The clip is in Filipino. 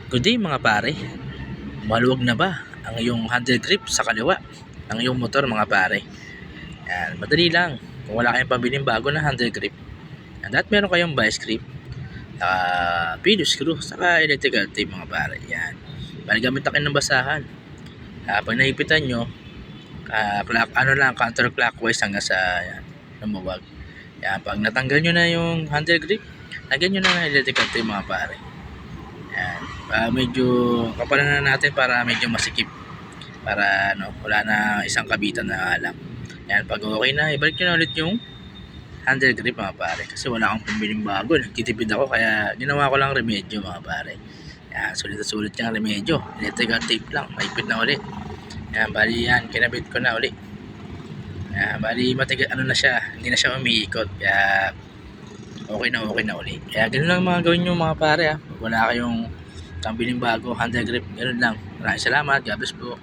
Good day mga pare. Maluwag na ba ang iyong handle grip sa kaliwa ng iyong motor mga pare? Yan, madali lang. Kung wala kayong pabiling bago na handle grip, at meron kayong vice grip, pillow screw, saka electrical tape mga pare. Yan. Bali gamit na kayo ng basahan. Pag nahipitan nyo, counterclockwise hanggang sa lumuwag. Yan. Pag natanggal nyo na yung handle grip, lagyan nyo na ng electrical tape mga pare. Yan. Medyo kapalan na natin para medyo masikip. Para wala na isang kabitan na lang. Yan, pag okay na, ibalik nyo na ulit yung handle grip mga pare. Kasi wala akong pambiling bago. Nagtitipid ako kaya ginawa ko lang remedyo mga pare. Yan, sulit na sulit yung remedyo. Electrical tape lang, maipit na ulit. Yan, bali yan, kinabit ko na ulit. Yan, bali matigas na siya, hindi na siya umiikot. Kaya okay na ulit. Kaya ganoon lang mga gawin nyo mga pare. Wala kayong pambiling bago handle grip, ganoon lang. Maraming salamat, God bless po.